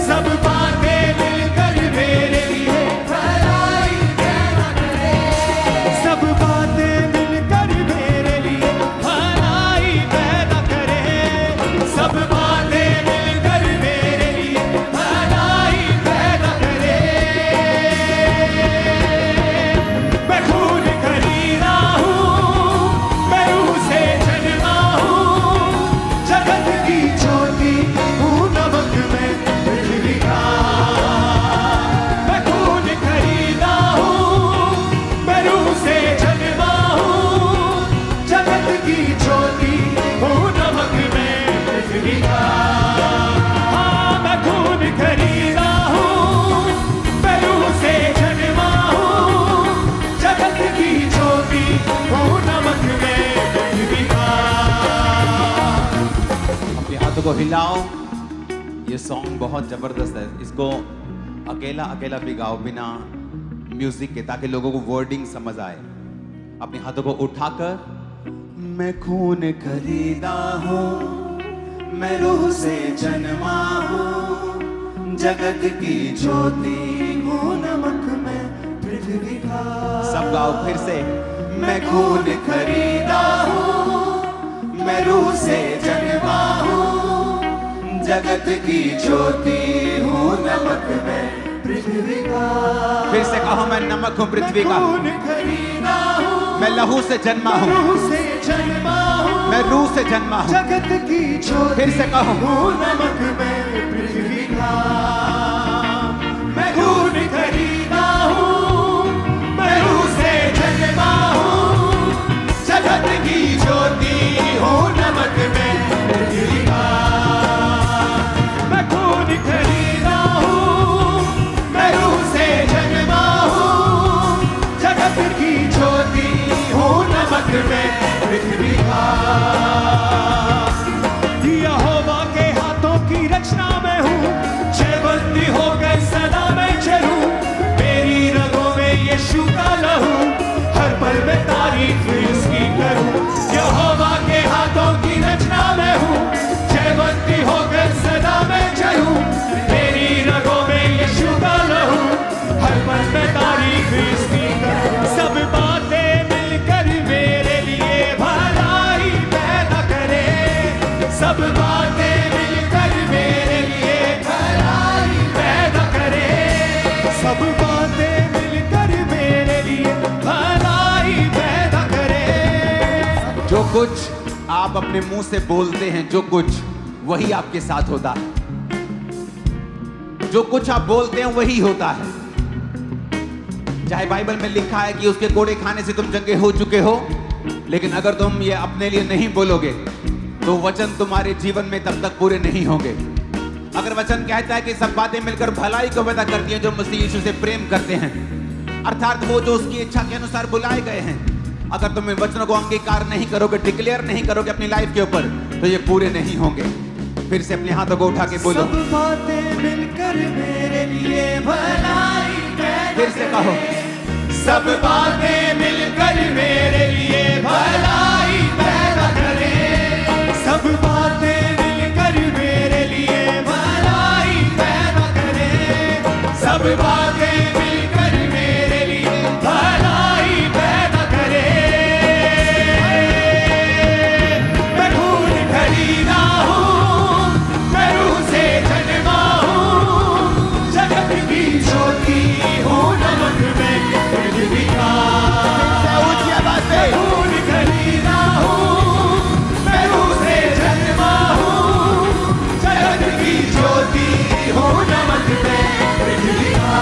सब बातें मिलकर मेरे लिए भलाई पैदा करे, सब बातें मिलकर मेरे लिए भलाई पैदा करे, सब बातें मिलकर मेरे लिए भलाई पैदा करे। मैं खून खरीदा हूँ, मैं रूह से जन्मा हूँ, जगत की ज्योति हूँ, नमक में पृथ्वी का। मैं खून खरीदा हूँ, मैं रूह से जन्मा हूँ, जगत की ज्योति हूँ, नमक में पृथ्वी का। हाँ, मैं खून खरीदा हूँ, मैं रूह से जन्मा हूँ, जगत की ज्योति हूँ, नमक में पृथ्वी का। अपने हाथों को हिलाओ। ये सॉन्ग बहुत जबरदस्त है, इसको अकेला अकेला भी गाओ बिना म्यूजिक के, ताकि लोगों को वर्डिंग समझ आए। अपने हाथों को उठाकर मैं खून खरीदा हूँ, मैं रूह से जन्मा हूँ, जगत की ज्योति हूँ, नमक में पृथ्वी का। सब गाओ फिर से। मैं खून खरीदा हूँ, मैं रूह से जन्मा हूँ, जगत की ज्योति हूँ, नमक में पृथ्वी का। फिर से कहो, मैं नमक हूँ पृथ्वी का, खून खरीदा हूँ, मैं लहू से जन्मा हूँ, रूह से जन्मा हूँ, मैं रूह से जन्मा हूँ। जगत की ज्योति फिर से कहो, हूँ, नमक में पृथ्वी का। मैं खून खरीदा हूँ, मैं रूह से जन्मा हूँ, जगत की ज्योति हूँ, नमक में पृथ्वी का। मैं खून खरीदा हूँ, मैं रूह से जन्मा हूँ, जगत की ज्योति हूँ, नमक में पृथ्वी का। यहोवा के हाथों की रचना में हूँ, जयवंती होकर सदा मैं चलूं, मेरी रगों में यीशु का लहू, हर पल में तारीफ उसकी करूं। यहोवा के हाथों की रचना में हूँ, जयवंती होकर सदा मैं चलूं, मेरी रगों में यीशु का लहू, हर पल में तारीफ उसकी करूं। सब बातें मिलकर मेरे लिए भलाई पैदा करे, सब बातें मिलकर मेरे लिए भलाई पैदा करे, सब बातें मिलकर मेरे लिए भलाई पैदा करे। जो कुछ आप अपने मुंह से बोलते हैं, जो कुछ वही आपके साथ होता है। जो कुछ आप बोलते हैं वही होता है। चाहे बाइबल में लिखा है कि उसके कोड़े खाने से तुम चंगे हो चुके हो, लेकिन अगर तुम ये अपने लिए नहीं बोलोगे तो वचन तुम्हारे जीवन में तब तक पूरे नहीं होंगे। अगर वचन कहता है कि सब बातें मिलकर भलाई को पैदा करती हैं जो मसीह यीशु से प्रेम करते हैं, अर्थात वो जो उसकी इच्छा के अनुसार बुलाए गए हैं, अगर तुम इन वचनों को अंगीकार नहीं करोगे, डिक्लेयर नहीं करोगे अपनी लाइफ के ऊपर, तो ये पूरे नहीं होंगे। फिर से अपने हाथों को उठा के बोलो, सब बातें मिलकर मेरे लिए भलाई पैदा फिर से कहो, सब बातें मिलकर मेरे लिए भलाई पैदा करे, सब बातें मिलकर मेरे लिए भलाई पैदा करे, सब बातें मिलकर मेरे लिए भलाई पैदा करे। मैं खून खरीदा हूँ, मैं रूह से जन्मा हूँ, जगत की ज्योति हूँ, नमक में पृथ्वी का। ऊंची आवाज से, खून खरीदा हूँ, मैं रूह से जन्मा हूँ, जगत की ज्योति हूँ, नमक में पृथ्वी का।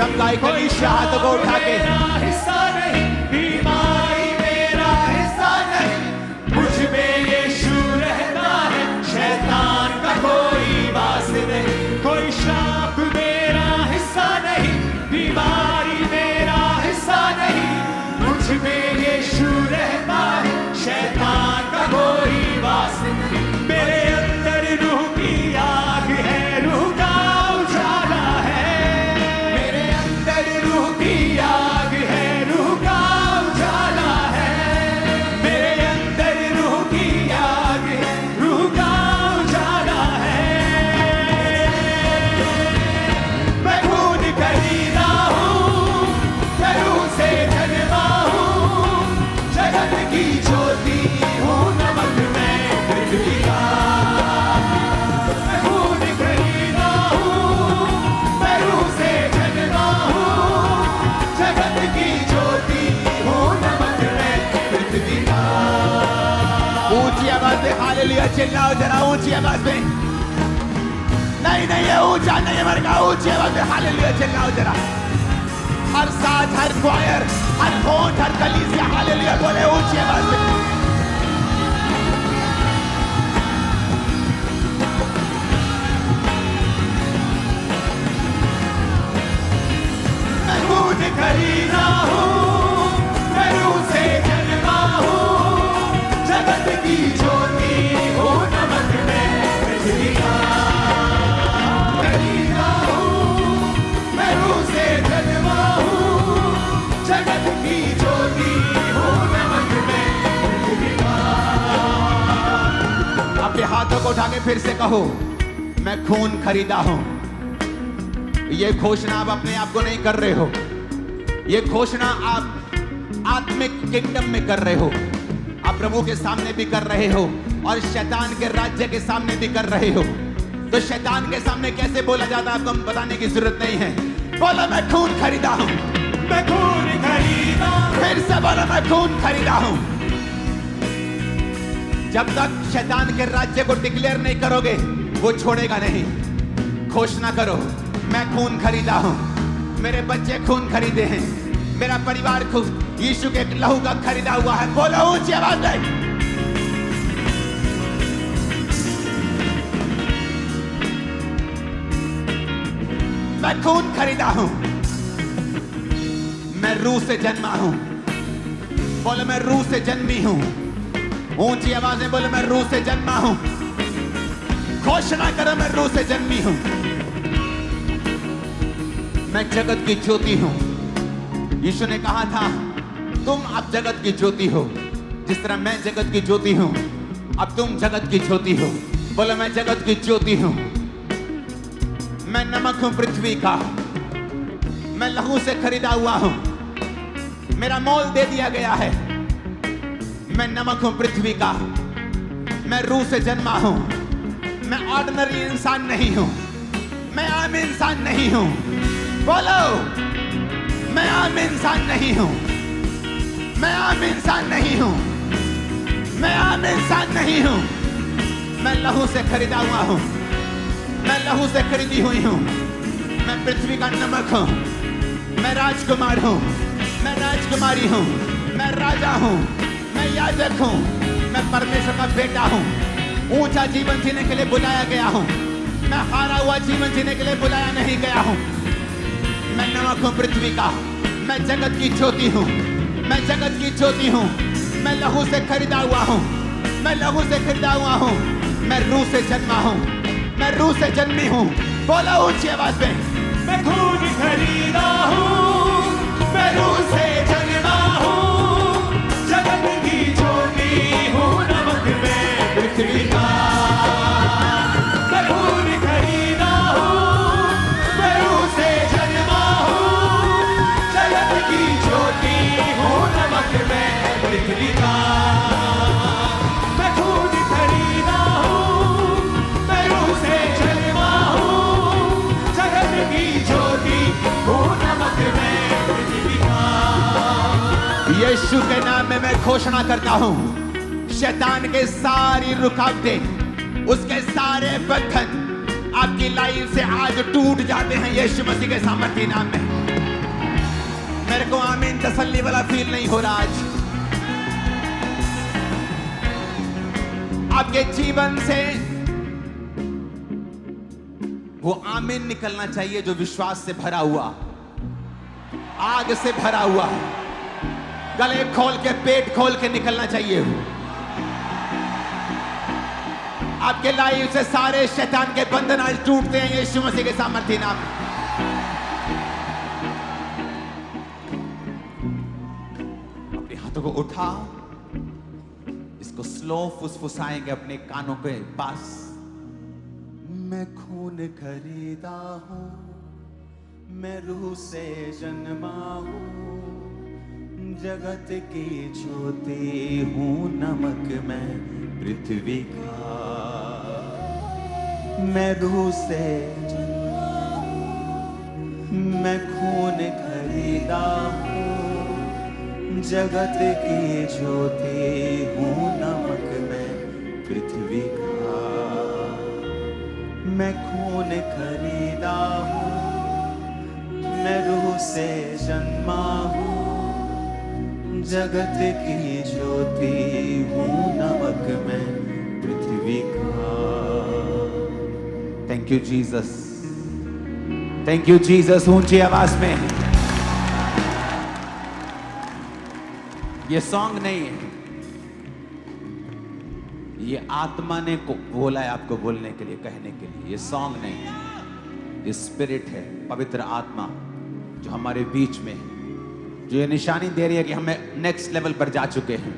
सबका एक कलीसिया हाथों को उठा के हिस्सा नहीं, बीमारी मेरा हिस्सा नहीं, मुझ में यीशु रहता है, शैतान का कोई वास नहीं, कोई श्राप मेरा हिस्सा नहीं, बीमारी मेरा हिस्सा नहीं, मुझ में यीशु रहता है, शैतान का कोई वास नहीं, मेरे अंदर रूह की आग है, रूह का उजाला है, मेरे अंदर रूह की आग है, रूह का उजाला है, मेरे अंदर रूह की आग है, रूह का उजाला है, मैं खून खरीदा हूँ, मैं रूह से जन्मा हूँ, जगत की ज्योति हूँ, नमक में पृथ्वी का, मैं खून खरीदा हूँ, मैं रूह से जन्मा हूँ, जगत की ज्योति हूँ, नमक में पृथ्वी का। ऊंची आवाज में हालेलुया चिल्लाओ जरा, ऊंची आवाज में। नहीं नहीं ये ऊंचा नहीं है मर का, ऊंची आवाज में हालेलुया चिल्लाओ जरा। हर साथ, हर क्वायर, हर होंठ, हर कलीसिया हालेलुया बोले ऊंची आवाज में। मैं खून खरीदा हूँ, मैं रूह से जन्मा हूँ, जगत की ज्योति हूँ, नमक में पृथ्वी का। खरीदा हूँ, मैं रूह से जन्मा हूँ, जगत की ज्योति हूँ, नमक में पृथ्वी का। अपने हाथों को उठा के फिर से कहो, मैं खून खरीदा हूं। ये घोषणा आप अपने आप को नहीं कर रहे हो, ये घोषणा आप आत्मिक किंगडम में कर रहे हो, आप प्रभु के सामने भी कर रहे हो और शैतान के राज्य के सामने भी कर रहे हो। तो शैतान के सामने कैसे बोला जाता है आपको बताने की जरूरत नहीं है। बोलो मैं खून खरीदा हूं, मैं खून खरीदा, फिर से बोलो मैं खून खरीदा हूं। जब तक शैतान के राज्य को डिक्लेयर नहीं करोगे वो छोड़ेगा नहीं। घोषणा करो, मैं खून खरीदा हूं, मेरे बच्चे खून खरीदे हैं, मेरा परिवार खून यीशु के लहू का खरीदा हुआ है। बोलो ऊंची आवाज में। मैं खून खरीदा हूं, मैं रूह से जन्मा हूं। बोलो मैं रूह से जन्मी हूं। ऊंची आवाज में बोलो मैं रूह से जन्मा हूं। घोषणा करो मैं रूह से जन्मी हूं। मैं जगत की ज्योति हूं। यीशु ने कहा था तुम अब जगत की ज्योति हो, जिस तरह मैं जगत की ज्योति हूं अब तुम जगत की ज्योति हो। बोलो मैं जगत की ज्योति हूं। मैं नमक हूं पृथ्वी का, मैं लहू से खरीदा हुआ हूं, मेरा मोल दे दिया गया है। मैं नमक हूं पृथ्वी का, मैं रूह से जन्मा हूं, मैं ऑर्डिनरी इंसान नहीं हूं, मैं आम इंसान नहीं हूं। बोलो मैं आम इंसान नहीं हूं, मैं आम इंसान नहीं हूं, मैं आम इंसान नहीं हूं। मैं लहू से खरीदा हुआ हूं, मैं लहू से खरीदी हुई हूं। मैं पृथ्वी का नमक हूं, मैं राजकुमार हूं, मैं राजकुमारी हूं, मैं राजा हूं, मैं याजक हूं, मैं परमेश्वर का बेटा हूं। ऊंचा जीवन जीने के लिए बुलाया गया हूं, मैं हारा हुआ जीवन जीने के लिए बुलाया नहीं गया हूं। मैं नमक हूं पृथ्वी का, मैं जगत की ज्योति हूं, मैं जगत की ज्योति हूं। मैं लहू से खरीदा हुआ हूं, मैं लहू से खरीदा हुआ हूं। मैं रूह से जन्मा हूं, मैं रूह से जन्मी हूं। बोलो ऊंची आवाज में। मैं खून खरीदा हूँ, मैं रूह से जन्मा हूँ, जगत की ज्योति हूँ, नमक में पृथ्वी का। मैं खून खरीदा हूँ, मैं रूह से जन्मा हूँ, जगत की ज्योति हूँ, नमक में पृथ्वी का। मैं खून खरीदा हूँ, मैं रूह से जन्मा हूँ, जगत की ज्योति हूँ, नमक में पृथ्वी का। यीशु के नाम में मैं घोषणा करता हूं, शैतान के सारी रुकावटें, उसके सारे बंधन आपकी लाइफ से आज टूट जाते हैं यीशु मसीह के सामर्थी नाम में। मेरे को आमीन तसल्ली वाला फील नहीं हो रहा आज। आपके जीवन से वो आमीन निकलना चाहिए जो विश्वास से भरा हुआ, आग से भरा हुआ, गले खोल के पेट खोल के निकलना चाहिए। आपके लाइफ से सारे शैतान के बंधन आज टूटते हैं यीशु मसीह के सामर्थ्य नाम में। अपने हाथों को उठाओ, इसको स्लो फुसफुसाएंगे अपने कानों के पास। मैं खून खरीदा हूं, मैं रूह से जन्मा हूं, जगत की ज्योति हूं, नमक मैं पृथ्वी का। मैं रूह से जन्मा हूं, मैं खून खरीदा हूं, जगत की ज्योति हूं, नमक मैं पृथ्वी का। मैं खून खरीदा हूं, मैं रूह से जन्मा हूं, जगत की ज्योति हूं, नमक मैं पृथ्वी का। Thank you Jesus, thank you Jesus. ऊंची आवाज में ये सॉन्ग नहीं है, ये आत्मा ने को बोला है आपको बोलने के लिए, कहने के लिए। ये सॉन्ग नहीं है, ये स्पिरिट है, पवित्र आत्मा जो हमारे बीच में है, जो ये निशानी दे रही है कि हमें नेक्स्ट लेवल पर जा चुके हैं।